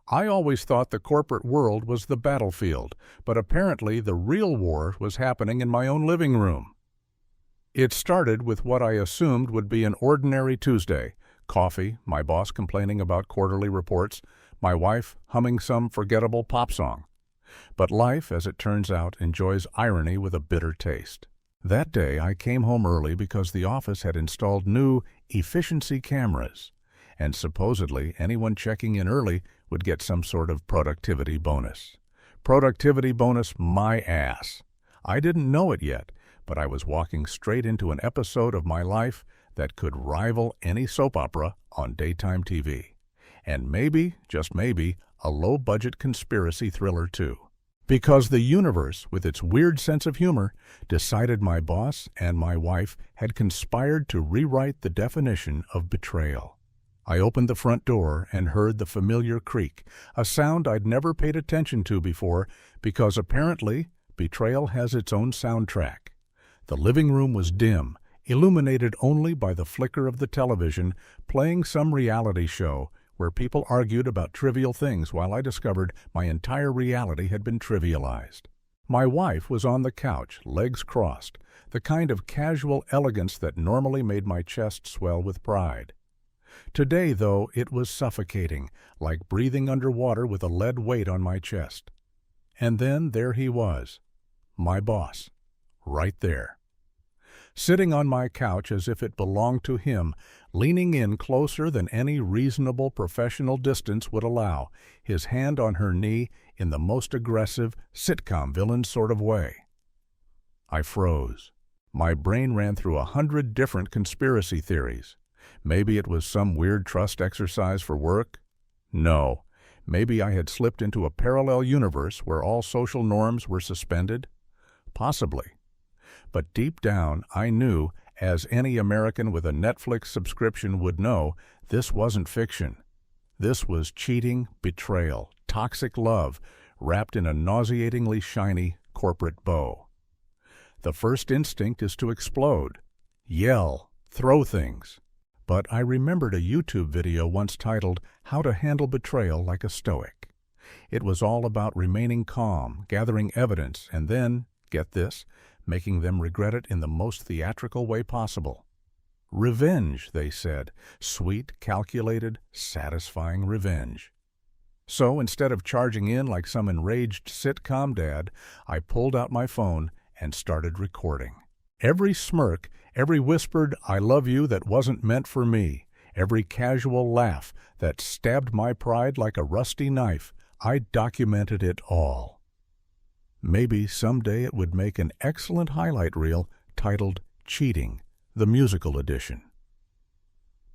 I always thought the corporate world was the battlefield, but apparently the real war was happening in my own living room. It started with what I assumed would be an ordinary Tuesday: coffee, my boss complaining about quarterly reports, my wife humming some forgettable pop song. But life, as it turns out, enjoys irony with a bitter taste. That day I came home early because the office had installed new efficiency cameras, and supposedly anyone checking in early would get some sort of productivity bonus. Productivity bonus my ass. I didn't know it yet, but I was walking straight into an episode of my life that could rival any soap opera on daytime TV. And maybe, just maybe, a low-budget conspiracy thriller too. Because the universe, with its weird sense of humor, decided my boss and my wife had conspired to rewrite the definition of betrayal. I opened the front door and heard the familiar creak, a sound I'd never paid attention to before because apparently betrayal has its own soundtrack. The living room was dim, illuminated only by the flicker of the television, playing some reality show where people argued about trivial things while I discovered my entire reality had been trivialized. My wife was on the couch, legs crossed, the kind of casual elegance that normally made my chest swell with pride. Today, though, it was suffocating, like breathing underwater with a lead weight on my chest. And then there he was, my boss, right there. Sitting on my couch as if it belonged to him, leaning in closer than any reasonable professional distance would allow, his hand on her knee in the most aggressive, sitcom villain sort of way. I froze. My brain ran through 100 different conspiracy theories. Maybe it was some weird trust exercise for work? No. Maybe I had slipped into a parallel universe where all social norms were suspended? Possibly. But deep down, I knew, as any American with a Netflix subscription would know, this wasn't fiction. This was cheating, betrayal, toxic love, wrapped in a nauseatingly shiny corporate bow. The first instinct is to explode, yell, throw things. But I remembered a YouTube video once titled, "How to Handle Betrayal Like a Stoic." It was all about remaining calm, gathering evidence, and then, get this, making them regret it in the most theatrical way possible. Revenge, they said. Sweet, calculated, satisfying revenge. So instead of charging in like some enraged sitcom dad, I pulled out my phone and started recording. Every smirk, every whispered "I love you" that wasn't meant for me, every casual laugh that stabbed my pride like a rusty knife, I documented it all. Maybe someday it would make an excellent highlight reel titled "Cheating, the Musical Edition."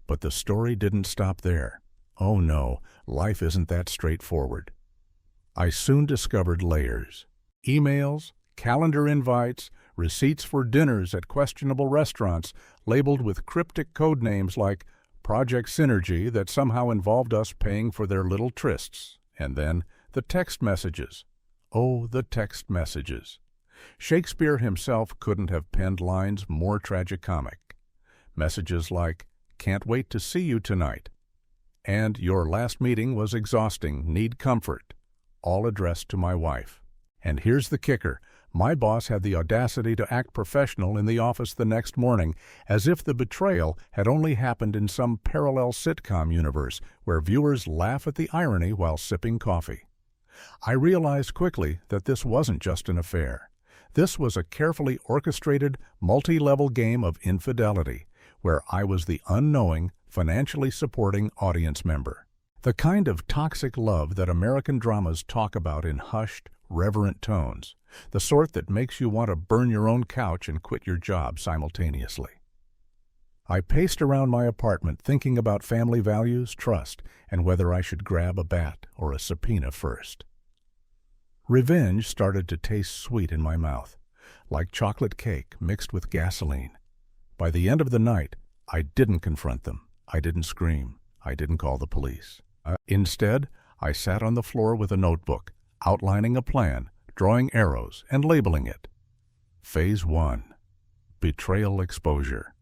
But the story didn't stop there. Oh no, life isn't that straightforward. I soon discovered layers. Emails, calendar invites, receipts for dinners at questionable restaurants labeled with cryptic code names like Project Synergy that somehow involved us paying for their little trysts. And then the text messages. Oh, the text messages. Shakespeare himself couldn't have penned lines more tragicomic. Messages like, "Can't wait to see you tonight," and "Your last meeting was exhausting, need comfort," all addressed to my wife. And here's the kicker. My boss had the audacity to act professional in the office the next morning, as if the betrayal had only happened in some parallel sitcom universe where viewers laugh at the irony while sipping coffee. I realized quickly that this wasn't just an affair. This was a carefully orchestrated, multi-level game of infidelity, where I was the unknowing, financially supporting audience member. The kind of toxic love that American dramas talk about in hushed, reverent tones, the sort that makes you want to burn your own couch and quit your job simultaneously. I paced around my apartment thinking about family values, trust, and whether I should grab a bat or a subpoena first. Revenge started to taste sweet in my mouth, like chocolate cake mixed with gasoline. By the end of the night, I didn't confront them. I didn't scream. I didn't call the police. Instead, I sat on the floor with a notebook, outlining a plan, drawing arrows, and labeling it. Phase 1. Betrayal exposure.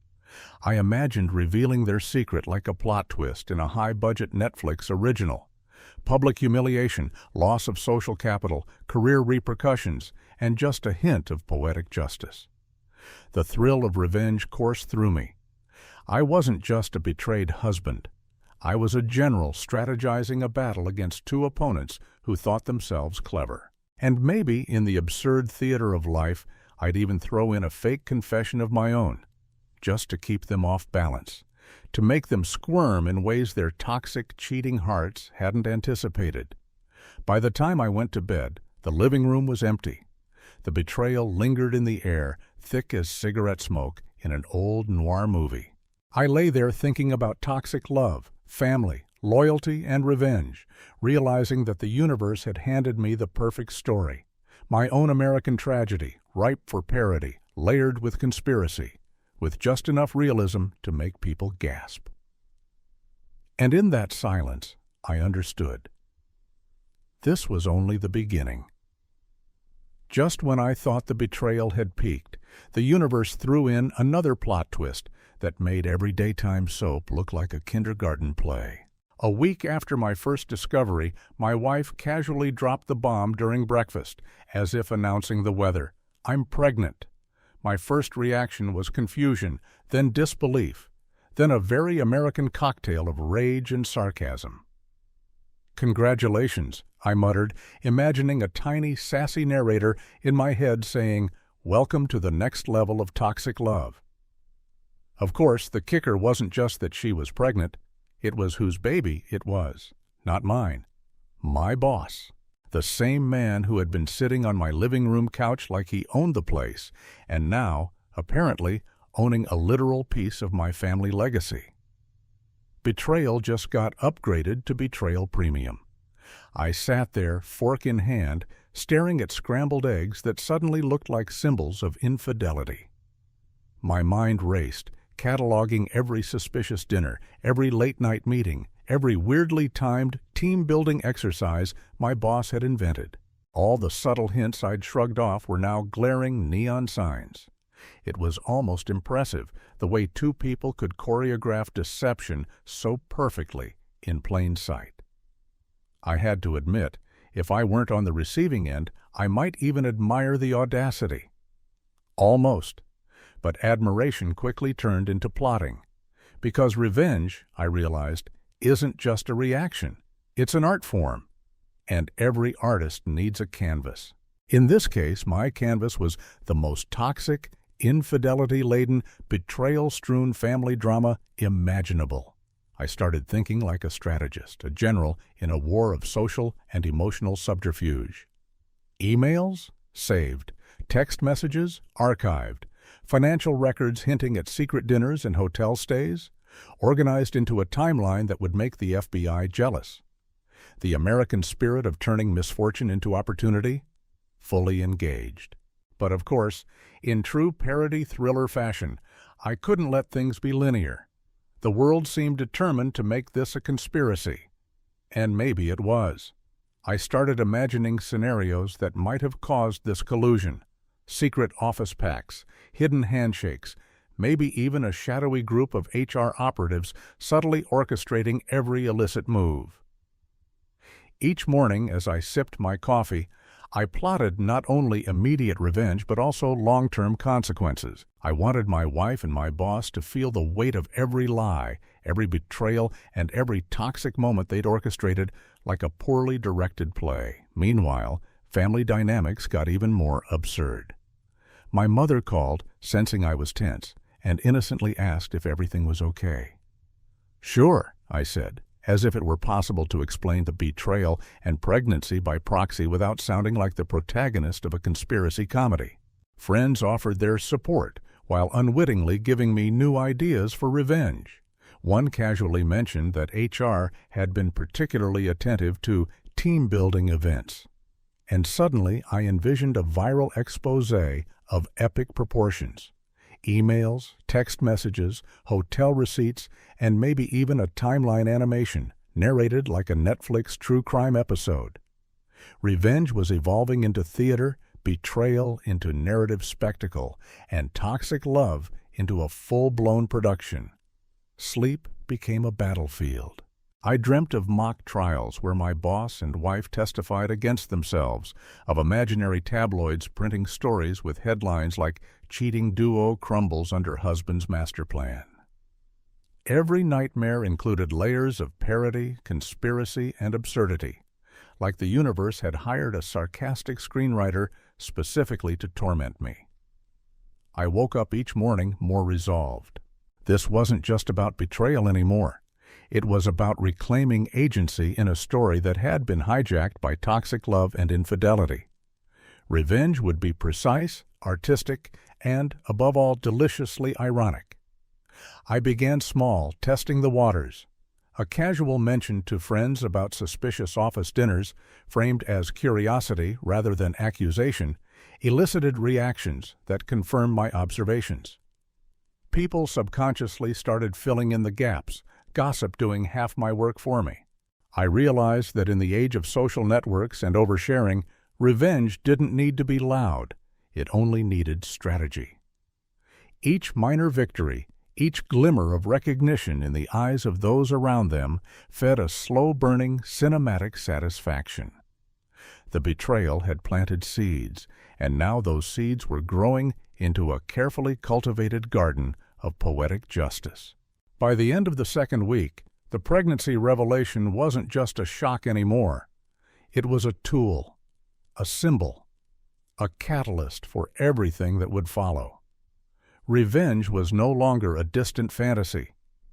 I imagined revealing their secret like a plot twist in a high-budget Netflix original. Public humiliation, loss of social capital, career repercussions, and just a hint of poetic justice. The thrill of revenge coursed through me. I wasn't just a betrayed husband. I was a general strategizing a battle against two opponents who thought themselves clever. And maybe, in the absurd theater of life, I'd even throw in a fake confession of my own, just to keep them off balance, to make them squirm in ways their toxic, cheating hearts hadn't anticipated. By the time I went to bed, the living room was empty. The betrayal lingered in the air, thick as cigarette smoke in an old noir movie. I lay there thinking about toxic love, family, loyalty, and revenge, realizing that the universe had handed me the perfect story. My own American tragedy, ripe for parody, layered with conspiracy, with just enough realism to make people gasp. And in that silence, I understood. This was only the beginning. Just when I thought the betrayal had peaked, the universe threw in another plot twist that made every daytime soap look like a kindergarten play. A week after my first discovery, my wife casually dropped the bomb during breakfast, as if announcing the weather. "I'm pregnant." My first reaction was confusion, then disbelief, then a very American cocktail of rage and sarcasm. "Congratulations," I muttered, imagining a tiny, sassy narrator in my head saying, "Welcome to the next level of toxic love." Of course, the kicker wasn't just that she was pregnant. It was whose baby it was, not mine. My boss. The same man who had been sitting on my living room couch like he owned the place, and now, apparently, owning a literal piece of my family legacy. Betrayal just got upgraded to betrayal premium. I sat there, fork in hand, staring at scrambled eggs that suddenly looked like symbols of infidelity. My mind raced, cataloging every suspicious dinner, every late-night meeting, every weirdly timed team-building exercise my boss had invented. All the subtle hints I'd shrugged off were now glaring neon signs. It was almost impressive, the way two people could choreograph deception so perfectly in plain sight. I had to admit, if I weren't on the receiving end, I might even admire the audacity. Almost. But admiration quickly turned into plotting. Because revenge, I realized, isn't just a reaction. It's an art form. And every artist needs a canvas. In this case, my canvas was the most toxic, infidelity-laden, betrayal-strewn family drama imaginable. I started thinking like a strategist, a general in a war of social and emotional subterfuge. Emails? Saved. Text messages? Archived. Financial records hinting at secret dinners and hotel stays? Organized into a timeline that would make the FBI jealous. The American spirit of turning misfortune into opportunity? Fully engaged. But of course, in true parody thriller fashion, I couldn't let things be linear. The world seemed determined to make this a conspiracy. And maybe it was. I started imagining scenarios that might have caused this collusion. Secret office pacts, hidden handshakes, maybe even a shadowy group of HR operatives subtly orchestrating every illicit move. Each morning, as I sipped my coffee, I plotted not only immediate revenge but also long-term consequences. I wanted my wife and my boss to feel the weight of every lie, every betrayal, and every toxic moment they'd orchestrated like a poorly directed play. Meanwhile, family dynamics got even more absurd. My mother called, sensing I was tense, and innocently asked if everything was okay. "Sure," I said, as if it were possible to explain the betrayal and pregnancy by proxy without sounding like the protagonist of a conspiracy comedy. Friends offered their support, while unwittingly giving me new ideas for revenge. One casually mentioned that HR had been particularly attentive to team-building events. And suddenly I envisioned a viral exposé of epic proportions. Emails, text messages, hotel receipts, and maybe even a timeline animation, narrated like a Netflix true crime episode. Revenge was evolving into theater, betrayal into narrative spectacle, and toxic love into a full-blown production. Sleep became a battlefield. I dreamt of mock trials where my boss and wife testified against themselves, of imaginary tabloids printing stories with headlines like "Cheating Duo Crumbles Under Husband's Master Plan." Every nightmare included layers of parody, conspiracy, and absurdity, like the universe had hired a sarcastic screenwriter specifically to torment me. I woke up each morning more resolved. This wasn't just about betrayal anymore. It was about reclaiming agency in a story that had been hijacked by toxic love and infidelity. Revenge would be precise, artistic, and, above all, deliciously ironic. I began small, testing the waters. A casual mention to friends about suspicious office dinners, framed as curiosity rather than accusation, elicited reactions that confirmed my observations. People subconsciously started filling in the gaps, gossip doing half my work for me. I realized that in the age of social networks and oversharing, revenge didn't need to be loud. It only needed strategy. Each minor victory, each glimmer of recognition in the eyes of those around them, fed a slow-burning, cinematic satisfaction. The betrayal had planted seeds, and now those seeds were growing into a carefully cultivated garden of poetic justice. By the end of the second week, the pregnancy revelation wasn't just a shock anymore. It was a tool, a symbol, a catalyst for everything that would follow. Revenge was no longer a distant fantasy.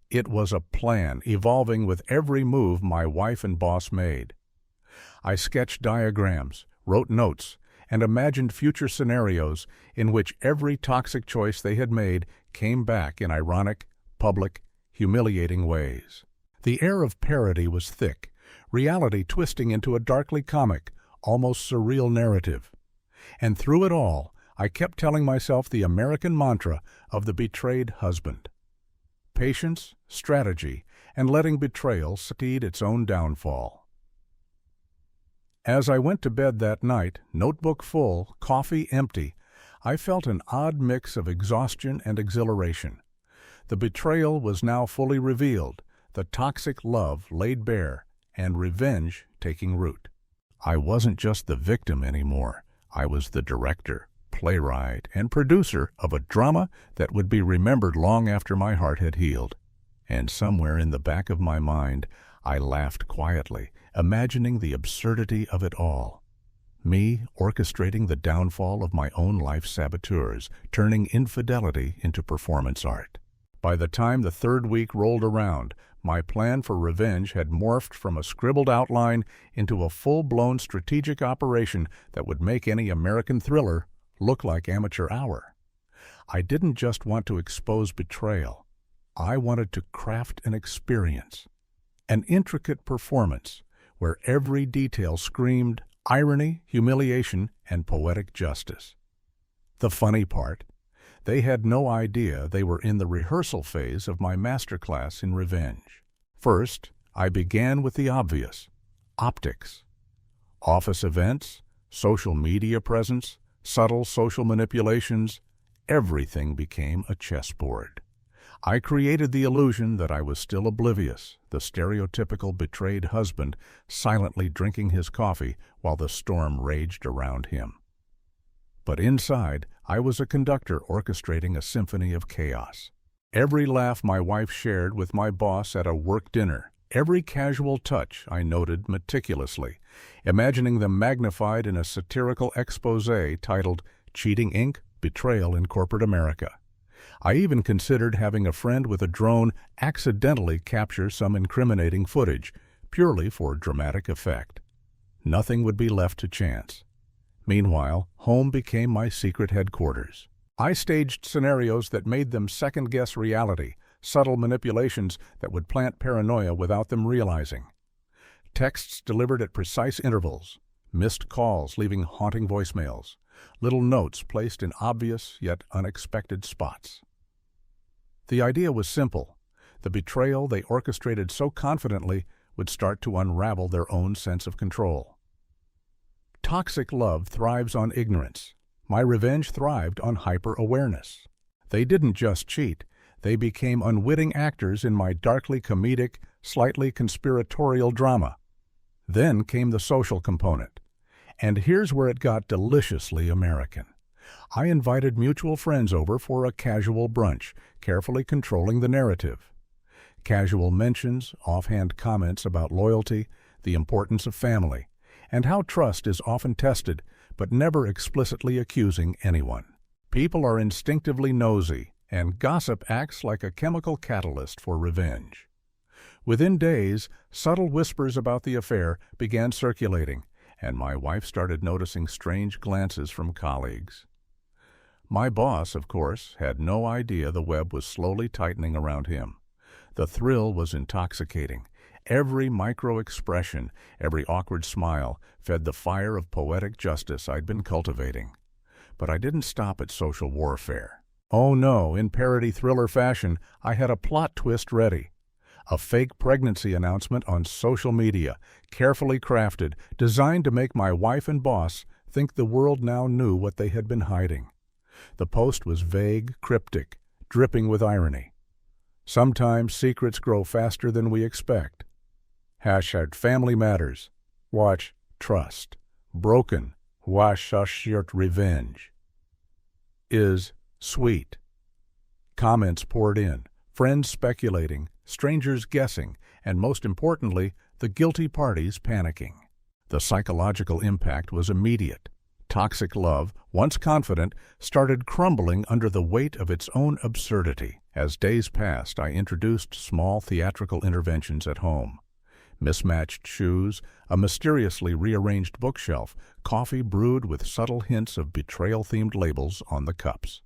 It was a plan evolving with every move my wife and boss made. I sketched diagrams, wrote notes, and imagined future scenarios in which every toxic choice they had made came back in ironic, public, humiliating ways. The air of parody was thick, reality twisting into a darkly comic, almost surreal narrative. And through it all, I kept telling myself the American mantra of the betrayed husband: patience, strategy, and letting betrayal speed its own downfall. As I went to bed that night, notebook full, coffee empty, I felt an odd mix of exhaustion and exhilaration. The betrayal was now fully revealed, the toxic love laid bare, and revenge taking root. I wasn't just the victim anymore. I was the director, playwright, and producer of a drama that would be remembered long after my heart had healed. And somewhere in the back of my mind, I laughed quietly, imagining the absurdity of it all. Me orchestrating the downfall of my own life saboteurs, turning infidelity into performance art. By the time the third week rolled around, my plan for revenge had morphed from a scribbled outline into a full-blown strategic operation that would make any American thriller look like amateur hour. I didn't just want to expose betrayal. I wanted to craft an experience, an intricate performance where every detail screamed irony, humiliation, and poetic justice. The funny part, they had no idea they were in the rehearsal phase of my masterclass in revenge. First, I began with the obvious: optics. Office events, social media presence, subtle social manipulations, everything became a chessboard. I created the illusion that I was still oblivious, the stereotypical betrayed husband silently drinking his coffee while the storm raged around him. But inside, I was a conductor orchestrating a symphony of chaos. Every laugh my wife shared with my boss at a work dinner, every casual touch I noted meticulously, imagining them magnified in a satirical exposé titled "Cheating Inc. Betrayal in Corporate America." I even considered having a friend with a drone accidentally capture some incriminating footage, purely for dramatic effect. Nothing would be left to chance. Meanwhile, home became my secret headquarters. I staged scenarios that made them second-guess reality, subtle manipulations that would plant paranoia without them realizing. Texts delivered at precise intervals, missed calls leaving haunting voicemails, little notes placed in obvious yet unexpected spots. The idea was simple. The betrayal they orchestrated so confidently would start to unravel their own sense of control. Toxic love thrives on ignorance. My revenge thrived on hyper-awareness. They didn't just cheat. They became unwitting actors in my darkly comedic, slightly conspiratorial drama. Then came the social component. And here's where it got deliciously American. I invited mutual friends over for a casual brunch, carefully controlling the narrative. Casual mentions, offhand comments about loyalty, the importance of family, and how trust is often tested, but never explicitly accusing anyone. People are instinctively nosy, and gossip acts like a chemical catalyst for revenge. Within days, subtle whispers about the affair began circulating, and my wife started noticing strange glances from colleagues. My boss, of course, had no idea the web was slowly tightening around him. The thrill was intoxicating. Every micro-expression, every awkward smile, fed the fire of poetic justice I'd been cultivating. But I didn't stop at social warfare. Oh no, in parody thriller fashion, I had a plot twist ready. A fake pregnancy announcement on social media, carefully crafted, designed to make my wife and boss think the world now knew what they had been hiding. The post was vague, cryptic, dripping with irony. Sometimes secrets grow faster than we expect. Hashtag family matters. Watch trust. Broken. Wash shirt revenge. Is sweet. Comments poured in, friends speculating, strangers guessing, and most importantly, the guilty parties panicking. The psychological impact was immediate. Toxic love, once confident, started crumbling under the weight of its own absurdity. As days passed, I introduced small theatrical interventions at home. Mismatched shoes, a mysteriously rearranged bookshelf, coffee brewed with subtle hints of betrayal-themed labels on the cups.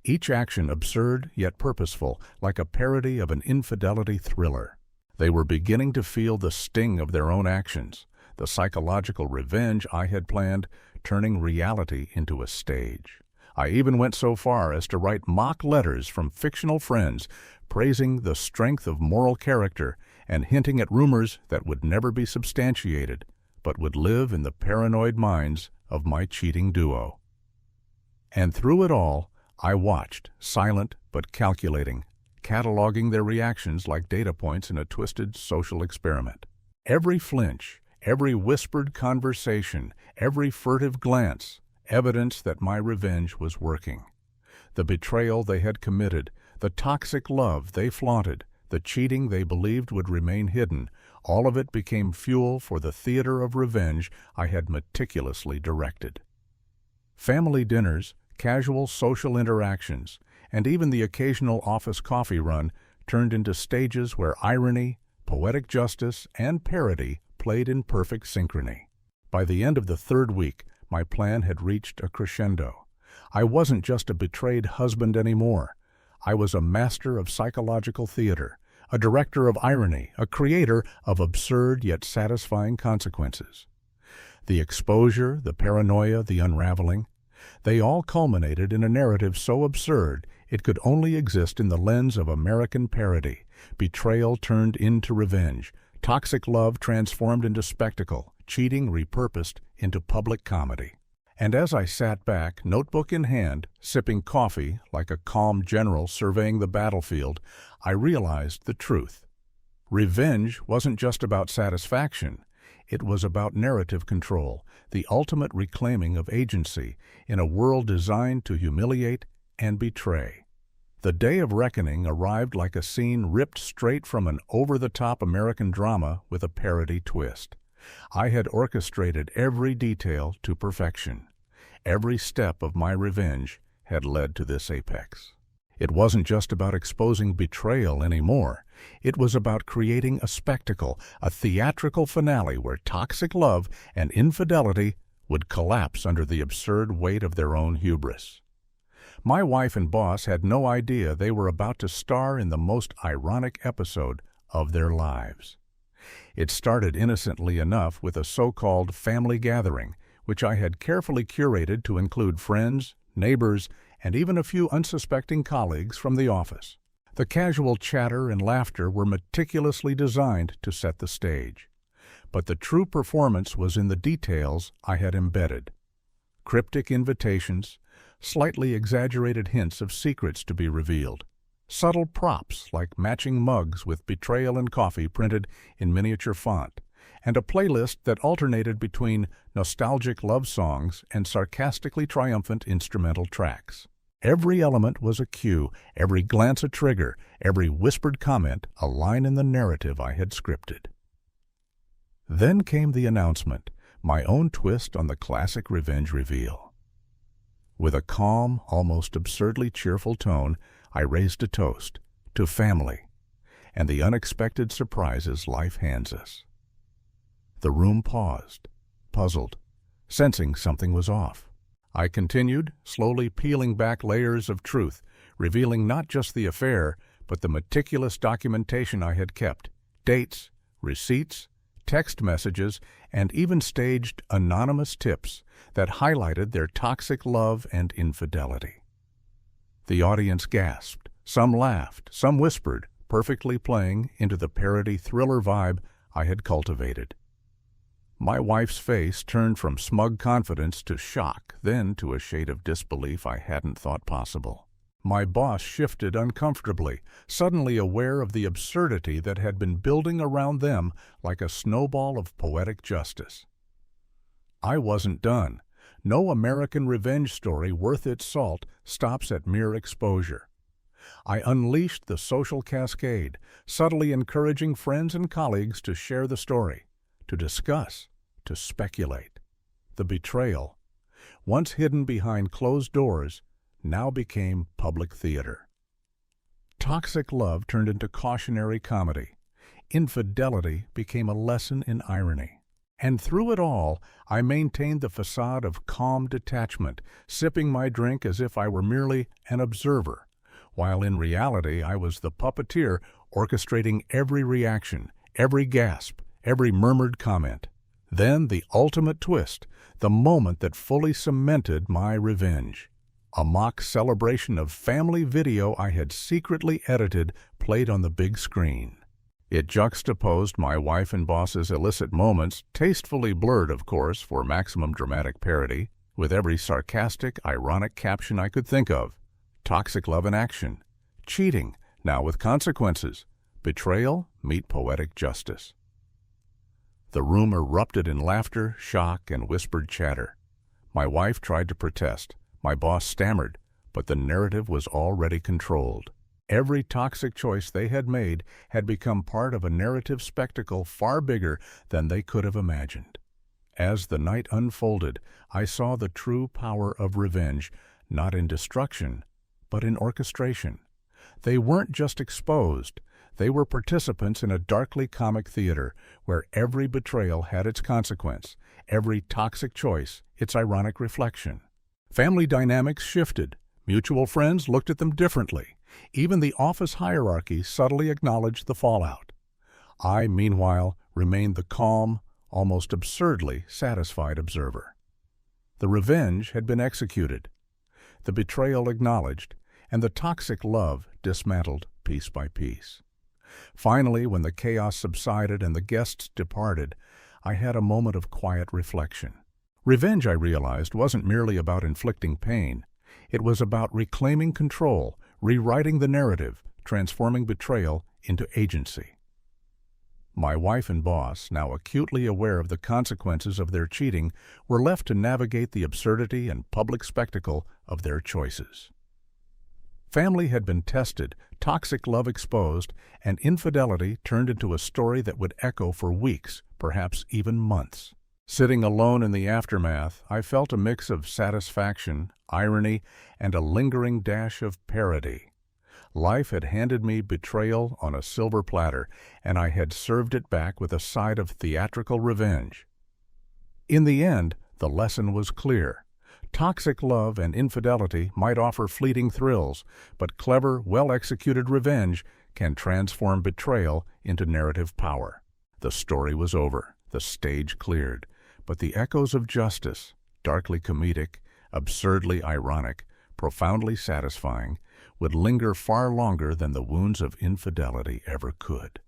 Each action absurd yet purposeful, like a parody of an infidelity thriller. They were beginning to feel the sting of their own actions, the psychological revenge I had planned, turning reality into a stage. I even went so far as to write mock letters from fictional friends, praising the strength of moral character and hinting at rumors that would never be substantiated, but would live in the paranoid minds of my cheating duo. And through it all, I watched, silent but calculating, cataloging their reactions like data points in a twisted social experiment. Every flinch, every whispered conversation, every furtive glance, evidence that my revenge was working. The betrayal they had committed, the toxic love they flaunted, the cheating they believed would remain hidden, all of it became fuel for the theater of revenge I had meticulously directed. Family dinners, casual social interactions, and even the occasional office coffee run turned into stages where irony, poetic justice, and parody played in perfect synchrony. By the end of the third week, my plan had reached a crescendo. I wasn't just a betrayed husband anymore. I was a master of psychological theater, a director of irony, a creator of absurd yet satisfying consequences. The exposure, the paranoia, the unraveling, they all culminated in a narrative so absurd it could only exist in the lens of American parody. Betrayal turned into revenge, toxic love transformed into spectacle, cheating repurposed into public comedy. And as I sat back, notebook in hand, sipping coffee like a calm general surveying the battlefield, I realized the truth. Revenge wasn't just about satisfaction. It was about narrative control, the ultimate reclaiming of agency in a world designed to humiliate and betray. The day of reckoning arrived like a scene ripped straight from an over-the-top American drama with a parody twist. I had orchestrated every detail to perfection. Every step of my revenge had led to this apex. It wasn't just about exposing betrayal anymore. It was about creating a spectacle, a theatrical finale where toxic love and infidelity would collapse under the absurd weight of their own hubris. My wife and boss had no idea they were about to star in the most ironic episode of their lives. It started innocently enough with a so-called family gathering, which I had carefully curated to include friends, neighbors, and even a few unsuspecting colleagues from the office. The casual chatter and laughter were meticulously designed to set the stage. But the true performance was in the details I had embedded. Cryptic invitations, slightly exaggerated hints of secrets to be revealed, Subtle props like matching mugs with betrayal and coffee printed in miniature font, and a playlist that alternated between nostalgic love songs and sarcastically triumphant instrumental tracks. Every element was a cue, every glance a trigger, every whispered comment a line in the narrative I had scripted. Then came the announcement, my own twist on the classic revenge reveal. With a calm, almost absurdly cheerful tone, I raised a toast to family and the unexpected surprises life hands us. The room paused, puzzled, sensing something was off. I continued, slowly peeling back layers of truth, revealing not just the affair, but the meticulous documentation I had kept, dates, receipts, text messages, and even staged anonymous tips that highlighted their toxic love and infidelity. The audience gasped, some laughed, some whispered, perfectly playing into the parody thriller vibe I had cultivated. My wife's face turned from smug confidence to shock, then to a shade of disbelief I hadn't thought possible. My boss shifted uncomfortably, suddenly aware of the absurdity that had been building around them like a snowball of poetic justice. I wasn't done. No American revenge story worth its salt stops at mere exposure. I unleashed the social cascade, subtly encouraging friends and colleagues to share the story, to discuss, to speculate. The betrayal, once hidden behind closed doors, now became public theater. Toxic love turned into cautionary comedy. Infidelity became a lesson in irony. And through it all, I maintained the facade of calm detachment, sipping my drink as if I were merely an observer, while in reality I was the puppeteer orchestrating every reaction, every gasp, every murmured comment. Then the ultimate twist, the moment that fully cemented my revenge. A mock celebration of family video I had secretly edited played on the big screen. It juxtaposed my wife and boss's illicit moments, tastefully blurred, of course, for maximum dramatic parody, with every sarcastic, ironic caption I could think of. Toxic love in action. Cheating, now with consequences. Betrayal, meet poetic justice. The room erupted in laughter, shock, and whispered chatter. My wife tried to protest. My boss stammered, but the narrative was already controlled. Every toxic choice they had made had become part of a narrative spectacle far bigger than they could have imagined. As the night unfolded, I saw the true power of revenge, not in destruction, but in orchestration. They weren't just exposed, they were participants in a darkly comic theater where every betrayal had its consequence, every toxic choice its ironic reflection. Family dynamics shifted. Mutual friends looked at them differently. Even the office hierarchy subtly acknowledged the fallout. I, meanwhile, remained the calm, almost absurdly satisfied observer. The revenge had been executed, the betrayal acknowledged, and the toxic love dismantled piece by piece. Finally, when the chaos subsided and the guests departed, I had a moment of quiet reflection. Revenge, I realized, wasn't merely about inflicting pain. It was about reclaiming control, rewriting the narrative, transforming betrayal into agency. My wife and boss, now acutely aware of the consequences of their cheating, were left to navigate the absurdity and public spectacle of their choices. Family had been tested, toxic love exposed, and infidelity turned into a story that would echo for weeks, perhaps even months. Sitting alone in the aftermath, I felt a mix of satisfaction, irony, and a lingering dash of parody. Life had handed me betrayal on a silver platter, and I had served it back with a side of theatrical revenge. In the end, the lesson was clear. Toxic love and infidelity might offer fleeting thrills, but clever, well-executed revenge can transform betrayal into narrative power. The story was over, the stage cleared, but the echoes of justice, darkly comedic, absurdly ironic, profoundly satisfying, would linger far longer than the wounds of infidelity ever could.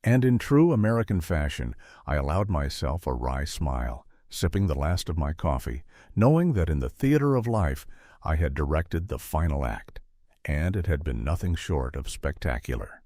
And in true American fashion, I allowed myself a wry smile, sipping the last of my coffee, knowing that in the theater of life I had directed the final act. and it had been nothing short of spectacular.